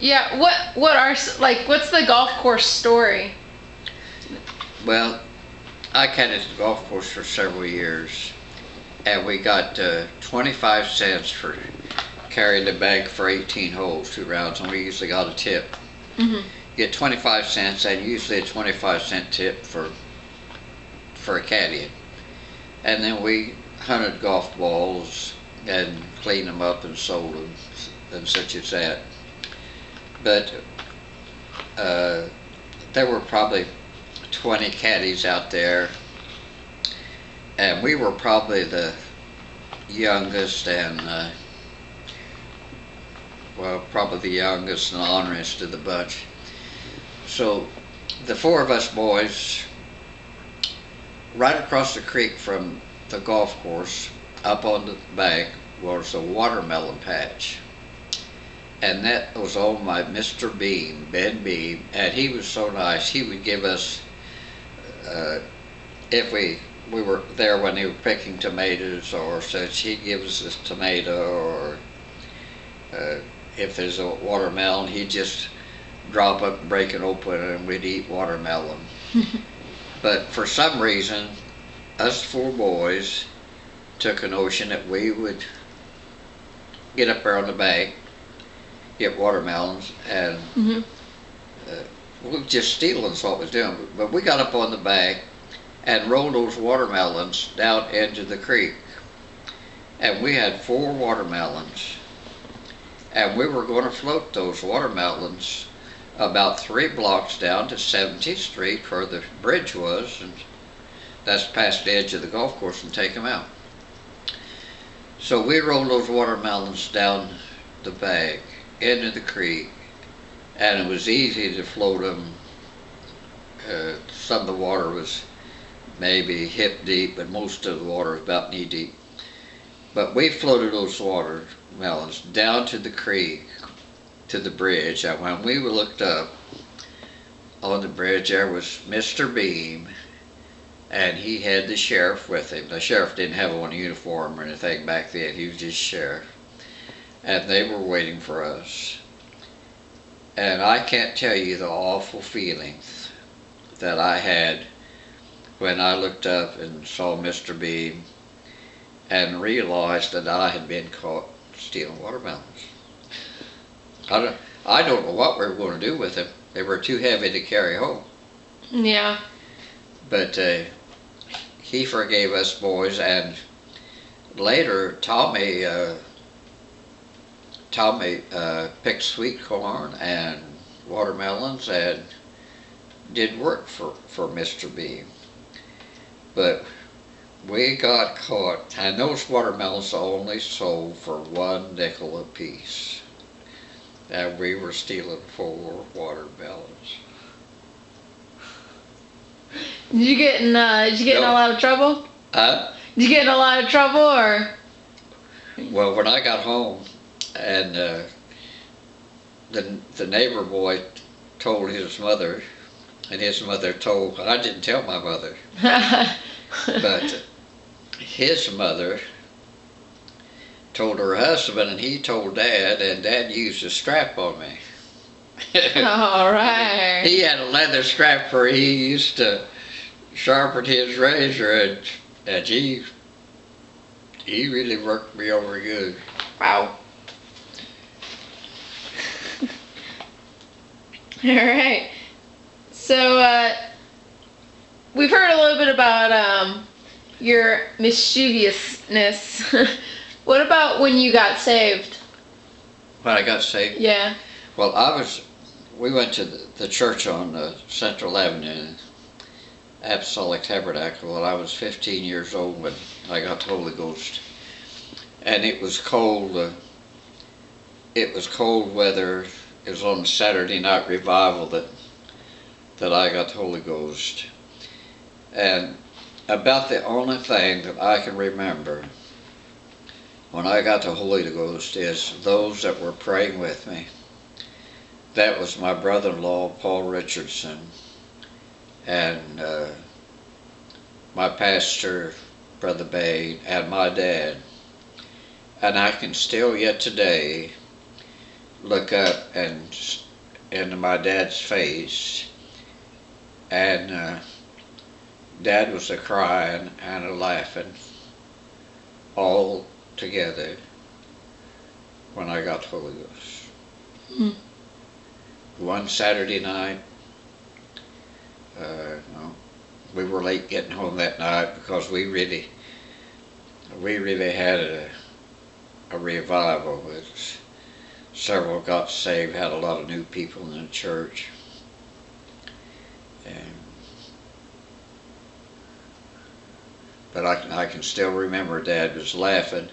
Yeah, what are like what's the golf course story? Well, I caddied the golf course for several years, and we got 25 cents for carrying the bag for 18 holes, 2 rounds, and we usually got a tip. Mhm. Get 25 cents, and usually a 25-cent tip for a caddy. And then we hunted golf balls and cleaned them up and sold them and such as that. But uh, there were probably 20 caddies out there, and we were probably the youngest and well, probably the youngest and honest of the bunch. So the four of us boys, right across the creek from the golf course, up on the bank, was a watermelon patch. And that was owned by Mr. Beam, Ben Beam, and he was so nice. He would give us, if we were there when they were picking tomatoes or such, he'd give us a tomato, or if there's a watermelon, he'd just drop up and break it open and we'd eat watermelon. But for some reason, us four boys took a notion that we would get up there on the bank, get watermelons, and Mhm. we were just stealing is what we was doing. But we got up on the bank and rolled those watermelons down into the creek. And we had 4 watermelons. And we were going to float those watermelons about 3 blocks down to 17th Street where the bridge was, and that's past the edge of the golf course, and take them out. So we rolled those watermelons down the bank into the creek, and it was easy to float them. Some of the water was maybe hip deep, but most of the water was about knee deep. But we floated those watermelons down to the creek, to the bridge, and when we looked up on the bridge, there was Mr. Beam, and he had the sheriff with him. The sheriff didn't have on a uniform or anything back then, he was just sheriff. And they were waiting for us. And I can't tell you the awful feelings that I had when I looked up and saw Mr. Beam and realized that I had been caught stealing watermelons. I don't know what we were going to do with them. They were too heavy to carry home. Yeah. But he forgave us boys, and later Tommy picked sweet corn and watermelons and did work for Mr. Beam. But we got caught, and those watermelons only sold for 1 nickel apiece. And we were stealing 4 watermelons. Did you get in a lot of trouble? Huh? Did you get in a lot of trouble, or? Well, when I got home, and the neighbor boy told his mother, and his mother told, I didn't tell my mother, but his mother told her husband, and he told Dad, and Dad used a strap on me. All right. He had a leather strap where he used to sharpen his razor, and he really worked me over good. Wow. All right. So we've heard a little bit about your mischievousness. What about when you got saved? When I got saved? Yeah. Well, we went to the church on Central Avenue, Apostolic Tabernacle, and I was 15 years old when I got the Holy Ghost. And it was cold. It was cold weather. It was on Saturday night revival that I got the Holy Ghost. And about the only thing that I can remember when I got the Holy Ghost is those that were praying with me. That was my brother-in-law, Paul Richardson, and my pastor, Brother Bain, and my dad. And I can still yet today look up and into my dad's face, and Dad was a crying and a laughing all together when I got the Holy Ghost. Hmm. One Saturday night, no, we were late getting home that night because we really had a revival. Several got saved, had a lot of new people in the church, and but I can still remember Dad was laughing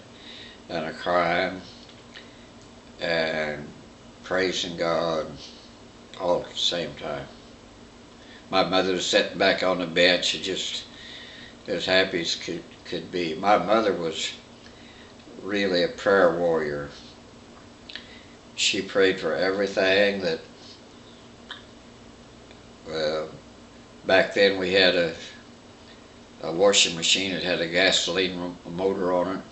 and a crying and praising God all at the same time. My mother was sitting back on the bench, just as happy as could be. My mother was really a prayer warrior. She prayed for everything that, well, back then we had a washing machine that had a gasoline motor on it.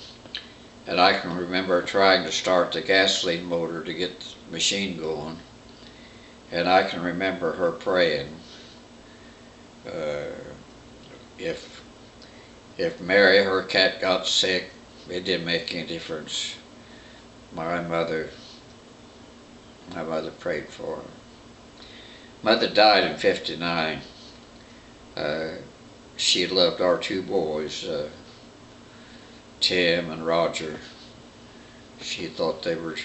And I can remember trying to start the gasoline motor to get the machine going. And I can remember her praying, if Mary, her cat, got sick, it didn't make any difference. My mother prayed for her. Mother died in '59. She loved our two boys, Tim and Roger. She thought they were.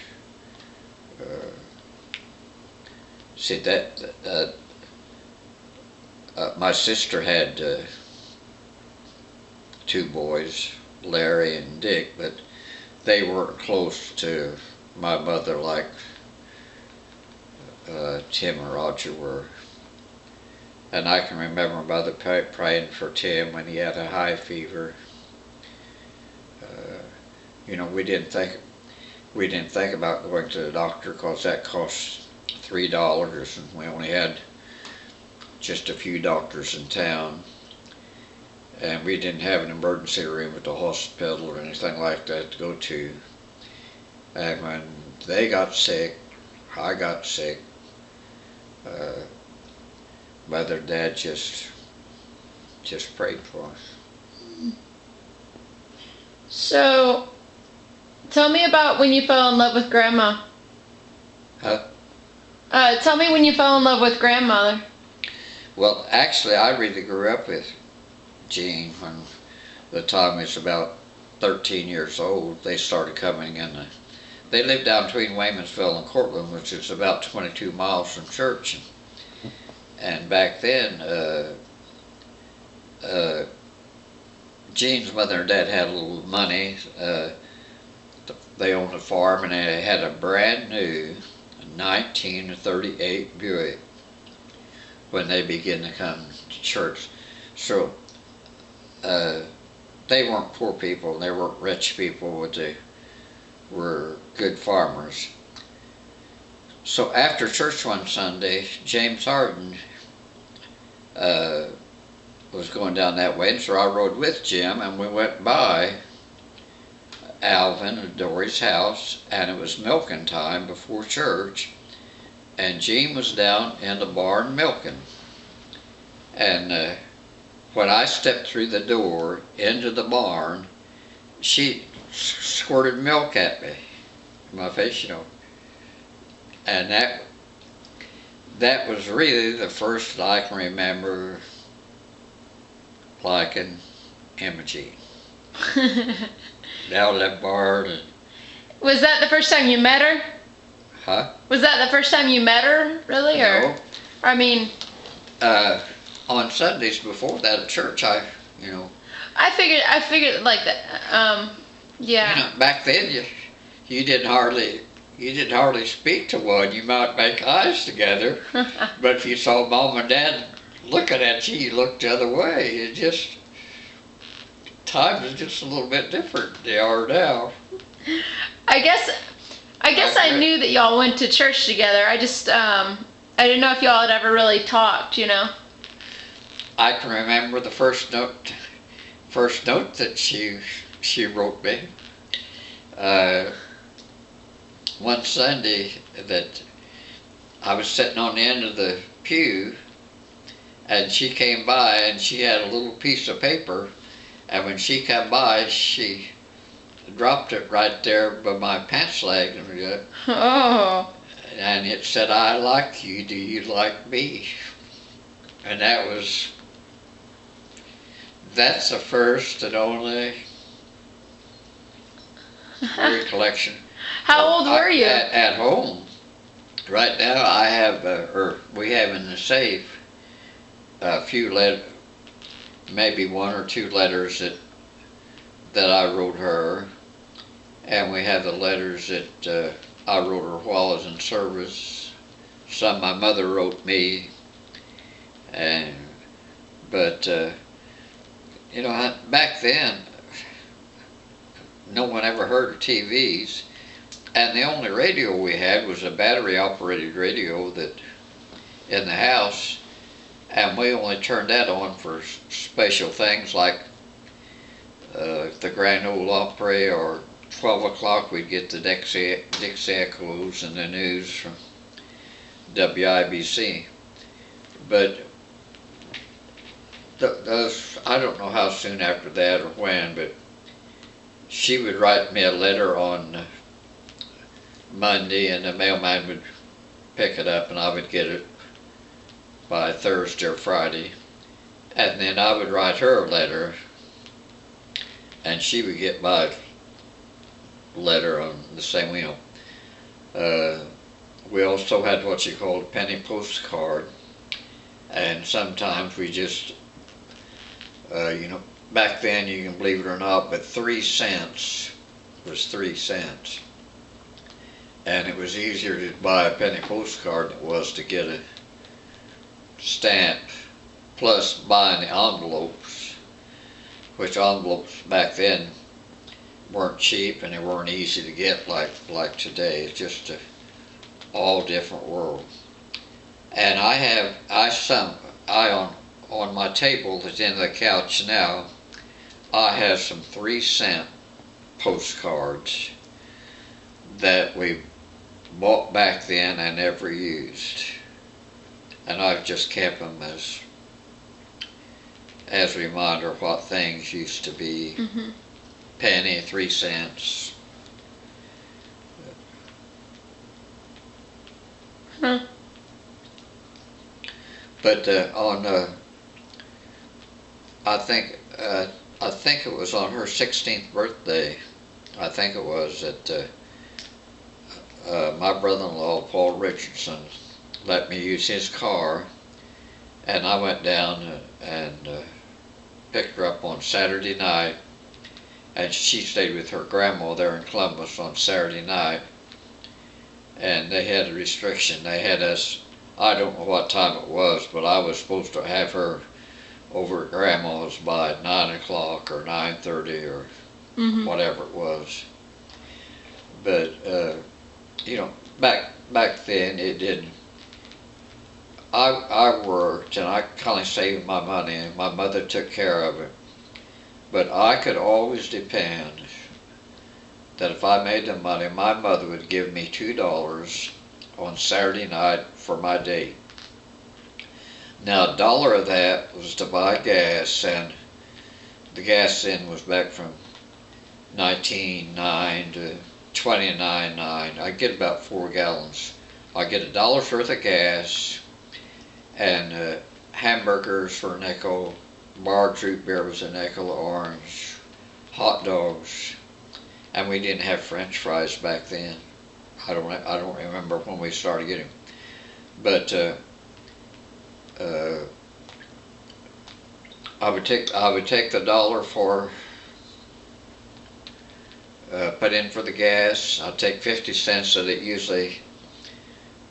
See that my sister had two boys, Larry and Dick, but they weren't close to my mother like Tim and Roger were. And I can remember Mother praying for Tim when he had a high fever. We didn't think about going to the doctor because that cost $3, and we only had just a few doctors in town, and we didn't have an emergency room at the hospital or anything like that to go to. And when they got sick, I got sick. Mother and Dad just prayed for us. So, tell me about when you fell in love with Grandma. Huh? Tell me when you fell in love with Grandmother. Well, actually, I really grew up with Jean when the time was about 13 years old. They started coming in. They lived down between Waymansville and Cortland, which is about 22 miles from church. And back then, Jean's mother and dad had a little money. They owned a farm, and they had a brand new 1938 Buick when they began to come to church. So they weren't poor people, they weren't rich people, but they were good farmers. So after church one Sunday, James Harden was going down that way, and so I rode with Jim, and we went by Alvin and Dory's house, and it was milking time before church, and Jean was down in the barn milking. And when I stepped through the door into the barn, she squirted milk at me, in my face, and that was really the first that I can remember liking Imogene. Down in that barn. Was that the first time you met her? Huh? Was that the first time you met her, really? No. I mean... on Sundays before that at church, I figured like that. Yeah. Back then you didn't hardly speak to one. You might make eyes together, but if you saw Mom and Dad looking at you, you looked the other way. Times is just a little bit different than they are now. I guess I knew that y'all went to church together. I just I didn't know if y'all had ever really talked, I can remember the first note that she wrote me. one Sunday that I was sitting on the end of the pew, and she came by and she had a little piece of paper, and when she came by, she dropped it right there by my pants leg, Oh. and it said, "I like you, do you like me?" And that's the first and only recollection. How old were you? At home. Right now I have, or we have in the safe, a few maybe one or two letters that I wrote her, and we have the letters that I wrote her while I was in service. Some my mother wrote me, but back then no one ever heard of TVs, and the only radio we had was a battery-operated radio that in the house, and we only turned that on for special things like the Grand Ole Opry, or 12 o'clock we'd get the Dixie Echoes and the news from WIBC. But those, I don't know how soon after that or when, but she would write me a letter on Monday, and the mailman would pick it up, and I would get it by Thursday or Friday, and then I would write her a letter, and she would get my letter on the same wheel. We also had what you called a penny postcard, and sometimes we just, back then, you can believe it or not, but 3 cents was 3 cents. And it was easier to buy a penny postcard than it was to get a stamp, plus buying the envelopes, which envelopes back then weren't cheap and they weren't easy to get like today. It's just a all different world. And on my table that's in the couch now, I have some 3-cent postcards that we bought back then and never used, and I've just kept them as a reminder of what things used to be. Mm-hmm. Penny, 3 cents. Huh. But I think it was on her 16th birthday. I think it was that my brother-in-law Paul Richardson let me use his car, and I went down and picked her up on Saturday night, and she stayed with her grandma there in Columbus on Saturday night, and they had a restriction. They had us, I don't know what time it was, but I was supposed to have her over at grandma's by 9 o'clock or 9:30 or whatever it was. But back then it didn't. I worked and I kind of saved my money, and my mother took care of it. But I could always depend that if I made the money, my mother would give me $2 on Saturday night for my date. Now $1 of that was to buy gas, and the gas then was back from 19.9 to 29.9. I get about 4 gallons. I get $1 worth of gas, and hamburgers for a nickel, barred root beer was a nickel, orange, hot dogs, and we didn't have French fries back then. I don't remember when we started getting, but I would take the $1 for put in for the gas. I'd take 50 cents that it usually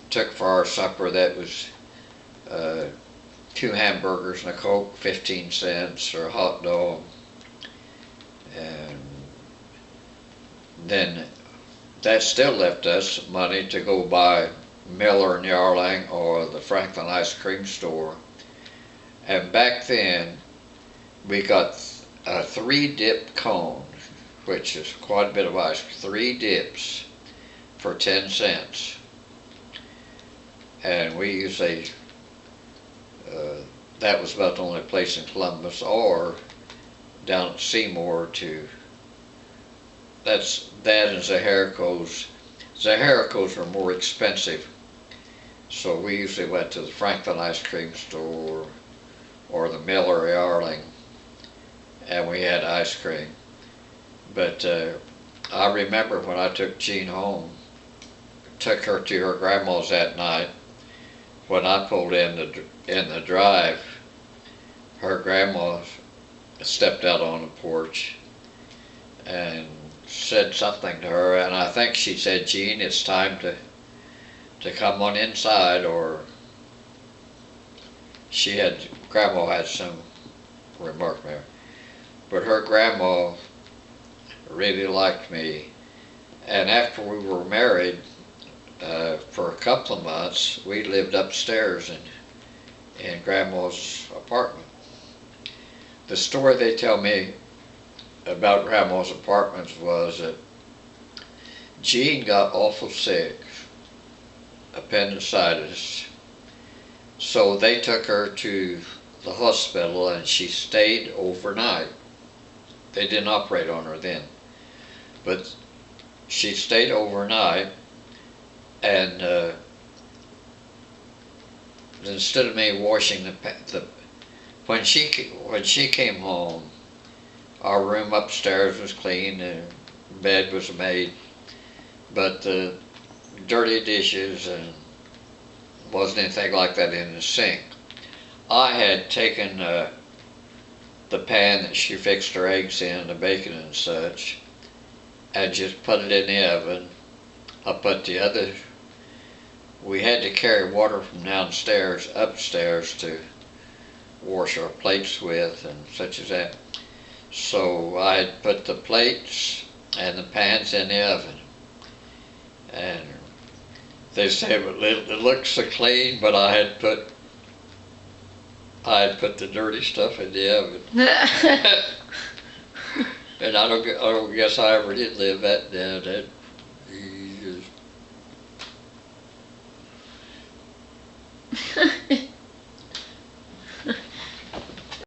took for our supper. That was 2 hamburgers and a Coke, 15 cents, or a hot dog. And then that still left us money to go buy Miller and Yarling or the Franklin ice cream store. And back then we got a 3-dip cone, which is quite a bit of ice, 3 dips for 10 cents. And we usually, that was about the only place in Columbus, or down at Seymour that and Zaharicos. Zaharicos were more expensive, so we usually went to the Franklin ice cream store or the Miller Yarling, and we had ice cream. But I remember when I took Jean home, took her to her grandma's that night. When I pulled in the drive, her grandma stepped out on the porch and said something to her, and I think she said, "Jean, it's time to come on inside," or grandma had some remark there. But her grandma really liked me, and after we were married, for a couple of months, we lived upstairs in grandma's apartment. The story they tell me about grandma's apartments was that Jean got awful sick, appendicitis, so they took her to the hospital and she stayed overnight. They didn't operate on her then, but she stayed overnight, and instead of me washing when she came home, our room upstairs was clean and bed was made, but the dirty dishes and wasn't anything like that in the sink. I had taken the pan that she fixed her eggs in, the bacon and such, and just put it in the oven. I put we had to carry water from downstairs upstairs to wash our plates with and such as that. So I had put the plates and the pans in the oven, and they said it looks so clean, but I had put the dirty stuff in the oven. And I don't guess I ever did live that down. That